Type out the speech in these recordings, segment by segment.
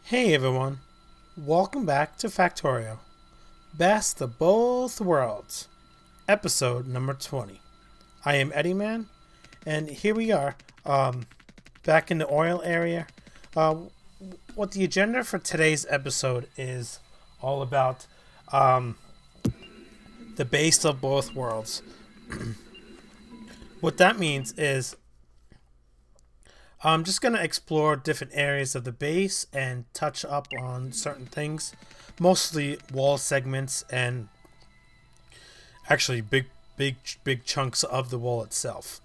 Hey everyone, welcome back to Factorio, Best of Both Worlds, episode number 20. I am EddieMan, and here we are, back in the oil area. What the agenda for today's episode is all about, the base of both worlds. What that means is I'm just going to explore different areas of the base and touch up on certain things. Mostly wall segments and actually big chunks of the wall itself.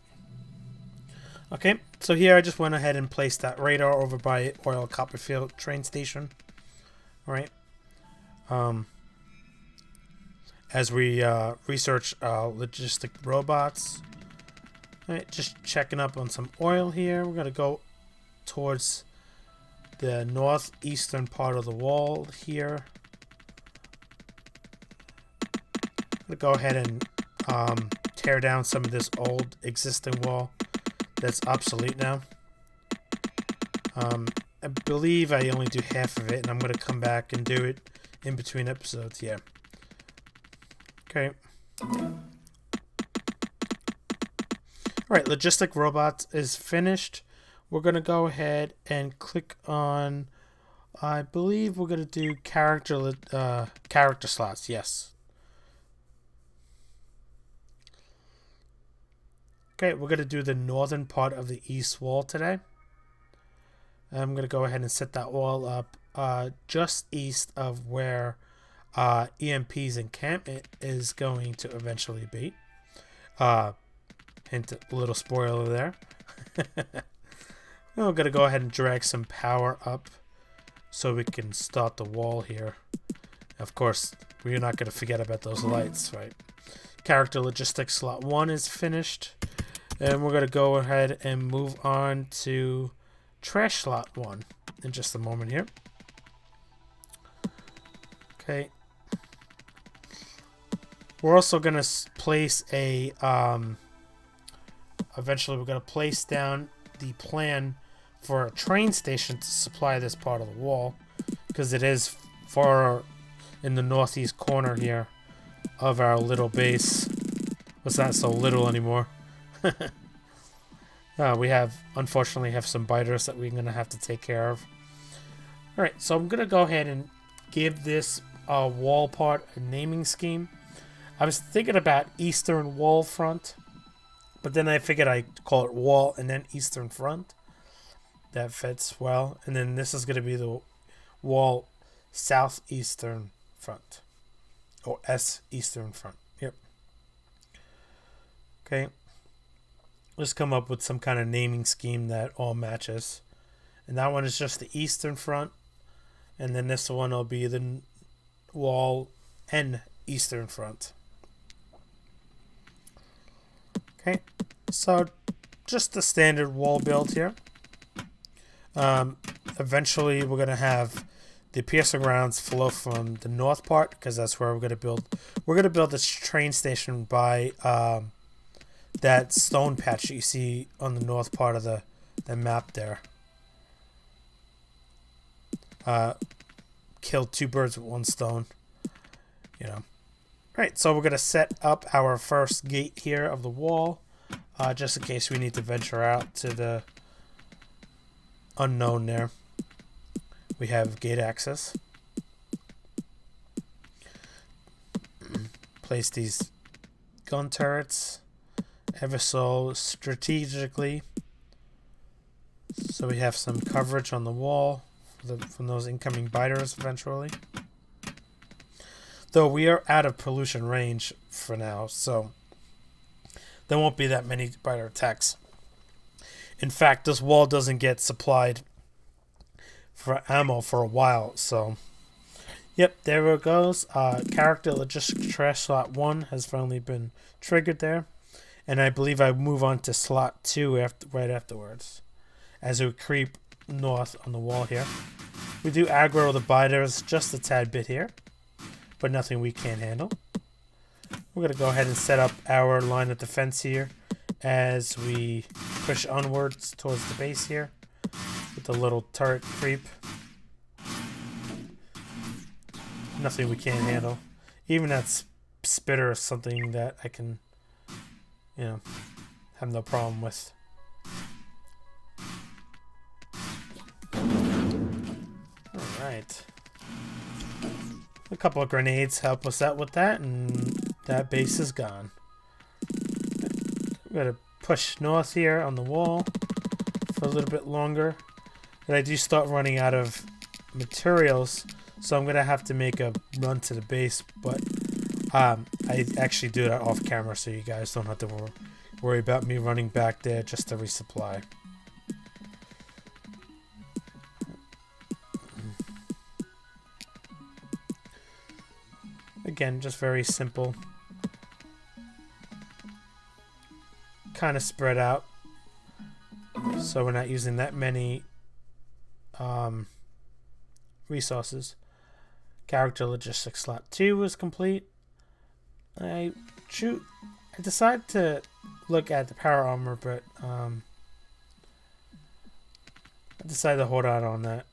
Okay, so here I just went ahead and placed that radar over by Oil Copperfield train station. Alright. As we research logistic robots. Alright, just checking up on some oil here. We're going to go towards the northeastern part of the wall here. I'm going to go ahead and tear down some of this old existing wall that's obsolete now. I believe I only do half of it, and I'm going to come back and do it in between episodes. Yeah. Okay. Alright, logistic robots is finished. We're going to go ahead and click on, I believe we're going to do character slots, yes. Okay, we're going to do the northern part of the east wall today. I'm going to go ahead and set that wall up just east of where EMP's encampment is going to eventually be. Hint, a little spoiler there. We're going to go ahead and drag some power up so we can start the wall here. Of course, we're not going to forget about those lights, right? Character logistics slot 1 is finished. And we're going to go ahead and move on to trash slot 1 in just a moment here. Okay. We're also going to place a... Eventually, we're going to place down the plan for a train station to supply this part of the wall, because it is far in the northeast corner here of our little base. It's not so little anymore. We unfortunately have some biters that we're going to have to take care of. Alright, so I'm going to go ahead and give this wall part a naming scheme. I was thinking about Eastern Wall Front, but then I figured I'd call it wall and then eastern front. That fits well. And then this is going to be the wall southeastern front. Or S eastern front. Yep. Okay. Let's come up with some kind of naming scheme that all matches. And that one is just the eastern front. And then this one will be the wall and eastern front. Okay, so just the standard wall build here. Eventually, we're going to have the piercing rounds flow from the north part, because that's where we're going to build. We're going to build this train station by that stone patch that you see on the north part of the map there. Kill two birds with one stone, you know. Right, so we're going to set up our first gate here of the wall, just in case we need to venture out to the unknown there. We have gate access. Place these gun turrets ever so strategically, so we have some coverage on the wall from those incoming biters eventually. Though we are out of pollution range for now, so there won't be that many biter attacks. In fact, this wall doesn't get supplied for ammo for a while, so... Yep, there it goes. Character Logistic Trash Slot 1 has finally been triggered there. And I believe I move on to Slot 2 right afterwards, as we creep north on the wall here. We do aggro the biters just a tad bit here, but nothing we can't handle. We're going to go ahead and set up our line of defense here as we push onwards towards the base here with the little turret creep. nothing we can't handle. Even that spitter is something that I can, you know, have no problem with. Alright. A couple of grenades help us out with that, and that base is gone. I'm gonna push north here on the wall for a little bit longer. But I do start running out of materials, so I'm gonna have to make a run to the base, but I actually do that off camera so you guys don't have to worry about me running back there just to resupply. Again, just very simple. Kind of spread out, so we're not using that many resources. Character logistics slot 2 was complete. I decided to look at the power armor, but I decided to hold out on that.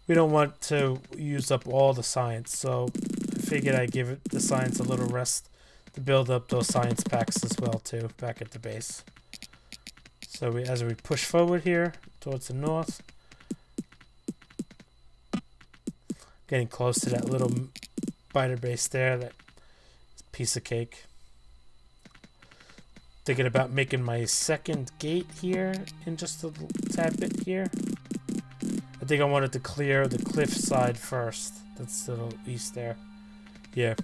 We don't want to use up all the science, so I figured I'd give it the science a little rest to build up those science packs as well too, back at the base. So as we push forward here towards the north, getting close to that little biter base there, that piece of cake. Thinking about making my second gate here in just a tad bit here. I think I wanted to clear the cliff side first. That's to the east there. Yeah.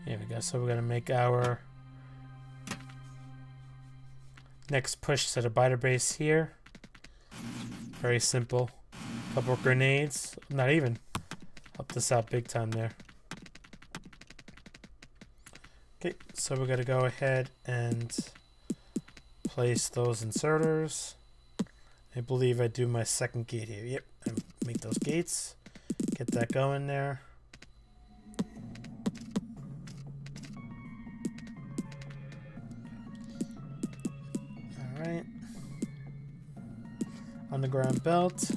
There we go. So we're going to make our next push to the biter base here. Very simple. Couple of grenades. Not even. Help this out big time there. Okay, so we're going to go ahead and place those inserters. I believe I do my second gate here. Yep, I make those gates. Get that going there. Alright. Underground belt.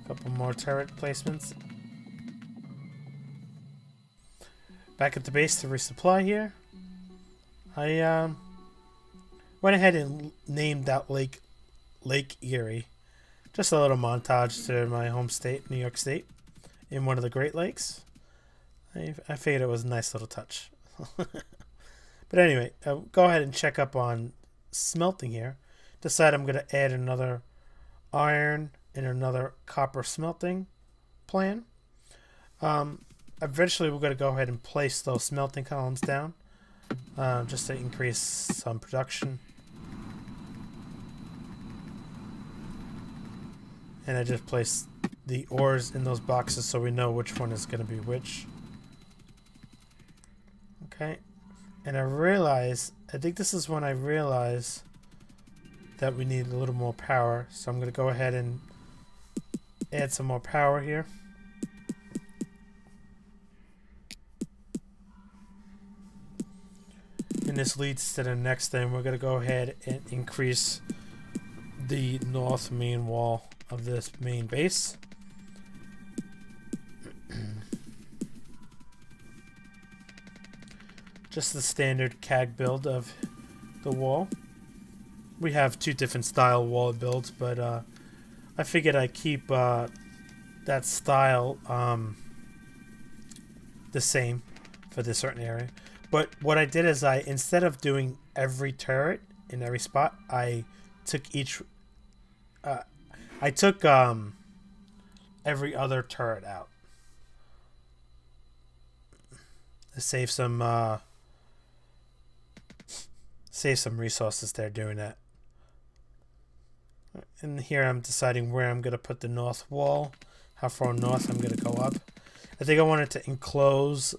Couple more turret placements. Back at the base to resupply here. I went ahead and named that lake Lake Erie. Just a little montage to my home state, New York State, in one of the Great Lakes. I figured it was a nice little touch. But anyway, go ahead and check up on smelting here. Decide I'm going to add another iron and another copper smelting plan. Eventually we're going to go ahead and place those smelting columns down just to increase some production. And I just placed the ores in those boxes so we know which one is going to be which. Okay. And I think this is when I realize that we need a little more power. So I'm going to go ahead and add some more power here. And this leads to the next thing. We're going to go ahead and increase the north main wall of this main base. Just the standard CAG build of the wall. We have two different style wall builds, but I figured I'd keep that style the same for this certain area. But what I did is instead of doing every turret in every spot, I took every other turret out to save some resources there doing that. And here I'm deciding where I'm going to put the north wall, how far north I'm going to go up. I think I wanted to enclose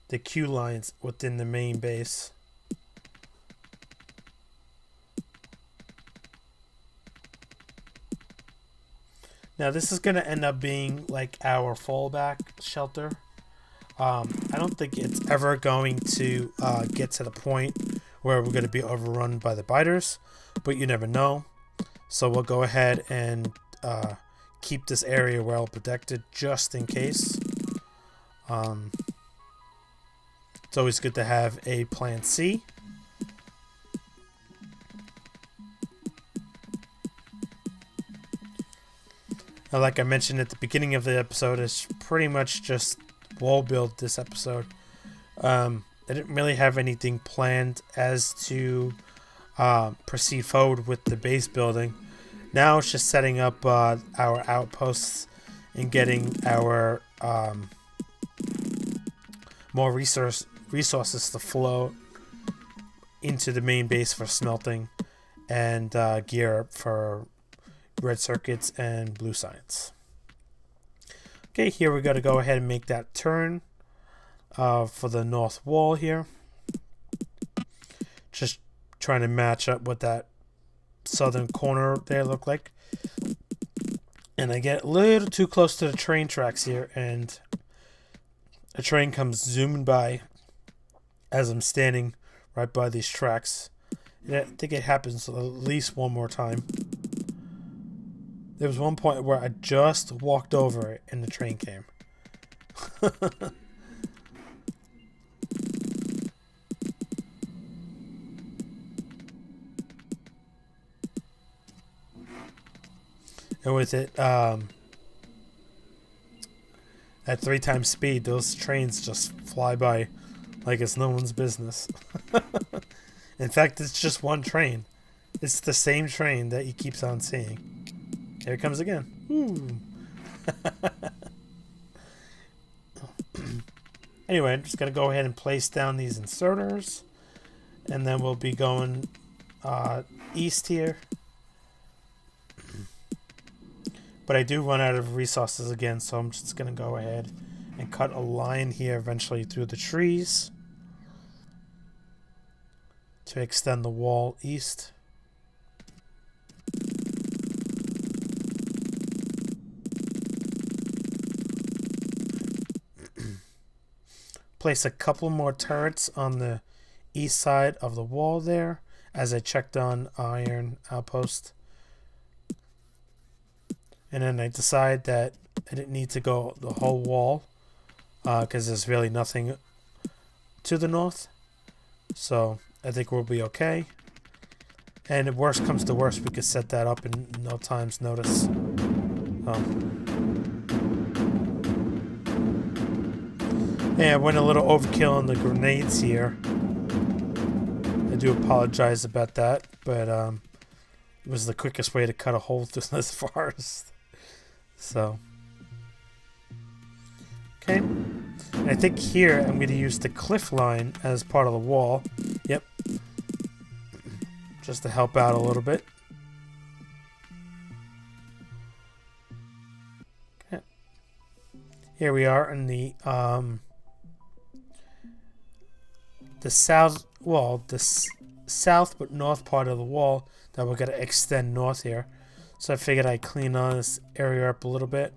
the queue lines within the main base. Now this is going to end up being like our fallback shelter. I don't think it's ever going to get to the point where we're going to be overrun by the biters, but you never know. So we'll go ahead and keep this area well protected just in case. It's always good to have a plan C. Now, like I mentioned at the beginning of the episode, it's pretty much just wall build this episode. I didn't really have anything planned as to proceed forward with the base building. Now it's just setting up our outposts and getting our more resources to flow into the main base for smelting and gear up for red circuits and blue science. Okay, here we got to go ahead and make that turn for the north wall here. Just trying to match up what that southern corner there look like. And I get a little too close to the train tracks here, and a train comes zooming by as I'm standing right by these tracks. And I think it happens at least one more time. There was one point where I just walked over it and the train came. And with it, at 3 times speed, those trains just fly by like it's no one's business. In fact, it's just one train. It's the same train that he keeps on seeing. Here it comes again. Anyway, I'm just going to go ahead and place down these inserters. And then we'll be going east here. But I do run out of resources again, so I'm just going to go ahead and cut a line here eventually through the trees to extend the wall east. Place a couple more turrets on the east side of the wall there as I checked on iron outpost. And then I decide that I didn't need to go the whole wall because there's really nothing to the north. So I think we'll be okay. And if worst comes to worst, we could set that up in no time's notice. Yeah, I went a little overkill on the grenades here. I do apologize about that, but it was the quickest way to cut a hole through this forest. So, okay. And I think here I'm going to use the cliff line as part of the wall. Yep. Just to help out a little bit. Okay. Here we are in the south wall, the south but north part of the wall that we're going to extend north here. So I figured I'd clean on this area up a little bit.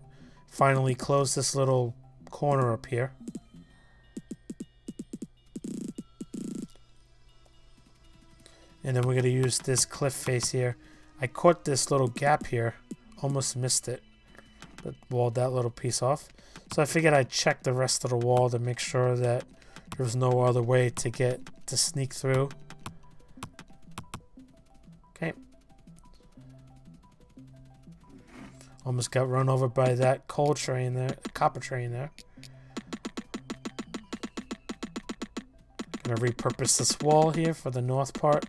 Finally close this little corner up here. And then we're going to use this cliff face here. I caught this little gap here. Almost missed it. But walled that little piece off. So I figured I'd check the rest of the wall to make sure that there was no other way to sneak through. Okay. Almost got run over by that coal train there, copper train there. Gonna repurpose this wall here for the north part.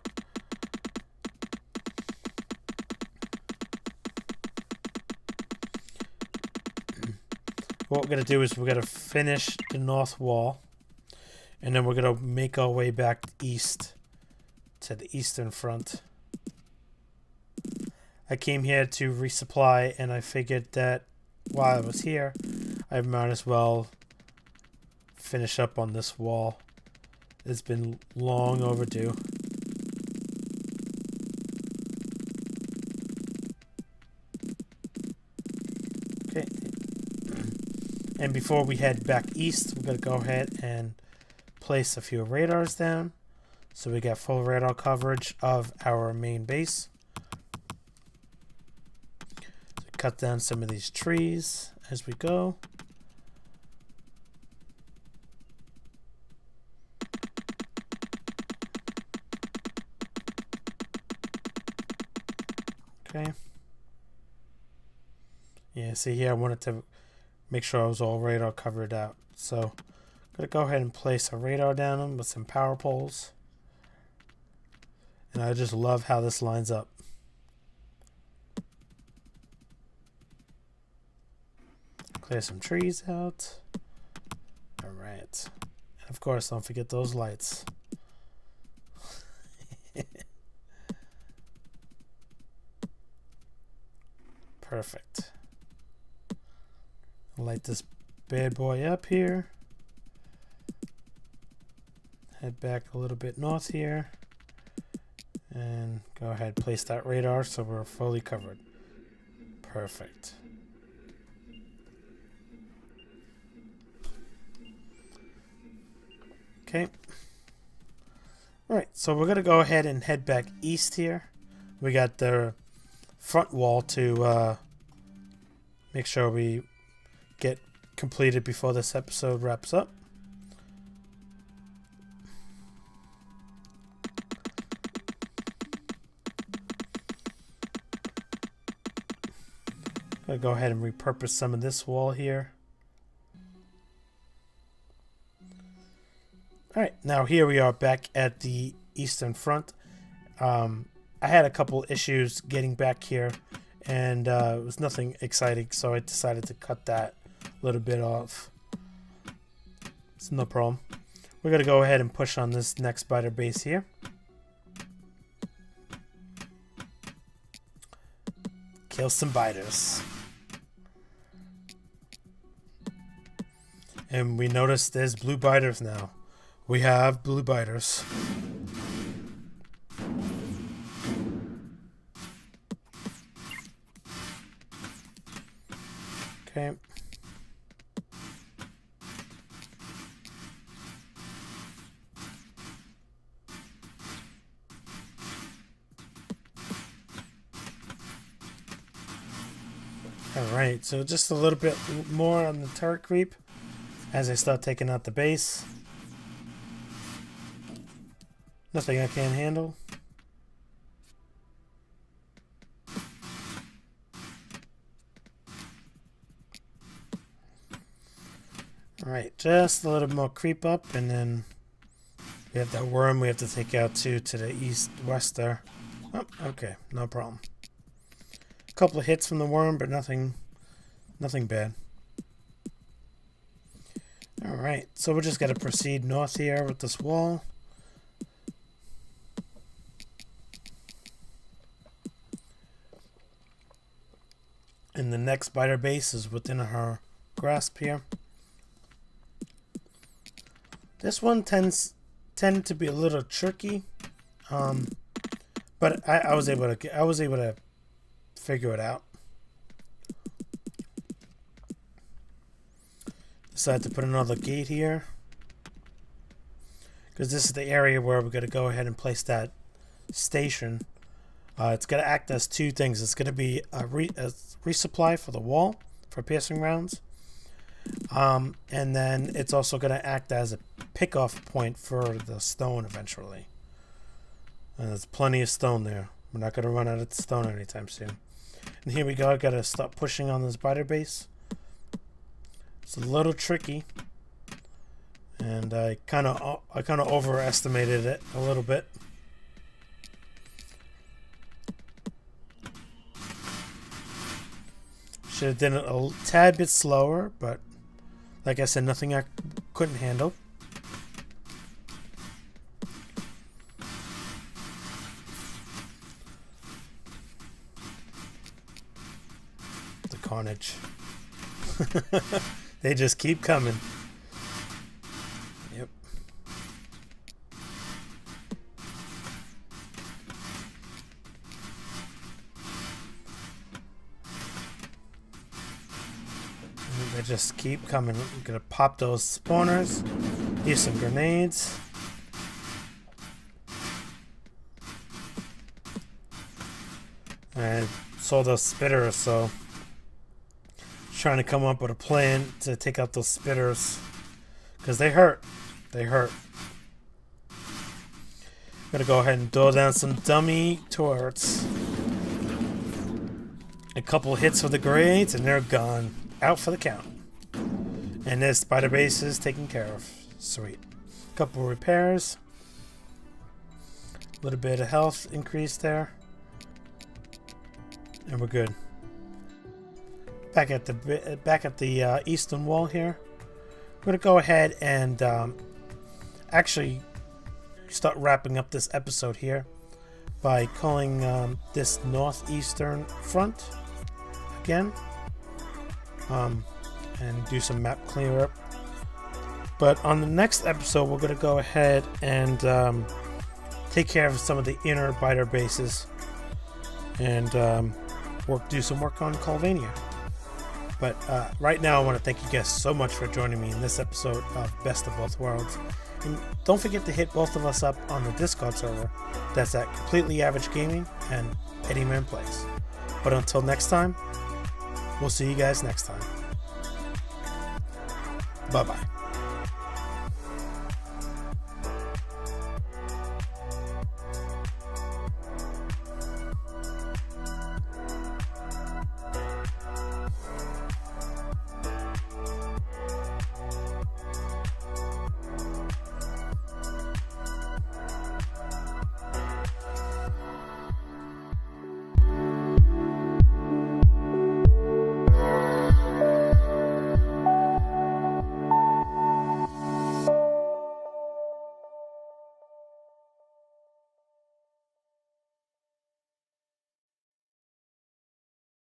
What we're gonna do is we're gonna finish the north wall. And then we're going to make our way back east to the eastern front. I came here to resupply, and I figured that while I was here, I might as well finish up on this wall. It's been long overdue. And before we head back east, we're going to go ahead and place a few radars down. So we got full radar coverage of our main base. So cut down some of these trees as we go. Okay. Yeah, see here I wanted to make sure I was all radar covered out. So I'm going to go ahead and place a radar down them with some power poles. And I just love how this lines up. Clear some trees out. Alright. And of course, don't forget those lights. Perfect. Light this bad boy up here. Head back a little bit north here. And go ahead, place that radar so we're fully covered. Perfect. Okay. Alright, so we're going to go ahead and head back east here. We got the front wall to make sure we get completed before this episode wraps up. I'll go ahead and repurpose some of this wall here. Alright, now here we are back at the eastern front. I had a couple issues getting back here, and it was nothing exciting, so I decided to cut that a little bit off. It's no problem. We're going to go ahead and push on this next spider base here. Kill some biters. And we notice there's blue biters now. We have blue biters. Okay. Alright, so just a little bit more on the turret creep as I start taking out the base. Nothing I can't handle. Alright, just a little more creep up, and then we have that worm we have to take out too to the east-west there. Oh, okay, no problem. A couple of hits from the worm, but nothing bad. Alright, so we're just going to proceed north here with this wall. And the next spider base is within her grasp here. This one tends to be a little tricky, but I was able to figure it out. Decided to put another gate here because this is the area where we're going to go ahead and place that station. It's going to act as two things. It's going to be a resupply for the wall for piercing rounds. And then it's also going to act as a pickoff point for the stone eventually. And there's plenty of stone there. We're not going to run out of stone anytime soon. And here we go. I got to start pushing on this spider base. It's a little tricky. And I kind of overestimated it a little bit. Should have done it a tad bit slower, but like I said, nothing I couldn't handle. The carnage. They just keep coming. Yep. they just keep coming. I'm gonna pop those spawners. Use some grenades. And saw those spitters, so trying to come up with a plan to take out those spitters because they hurt. They hurt. Gonna go ahead and throw down some dummy turrets. A couple hits with the grenades and they're gone. Out for the count. And this spider base is taken care of. Sweet. Couple repairs. A little bit of health increase there. And we're good. Back at the eastern wall here. We're gonna go ahead and actually start wrapping up this episode here by calling this northeastern front again, and do some map clear up. But on the next episode, we're gonna go ahead and take care of some of the inner biter bases and do some work on Colvania. But right now, I want to thank you guys so much for joining me in this episode of Best of Both Worlds. And don't forget to hit both of us up on the Discord server. That's at Completely Average Gaming and EddieManPlays. But until next time, we'll see you guys next time. Bye-bye.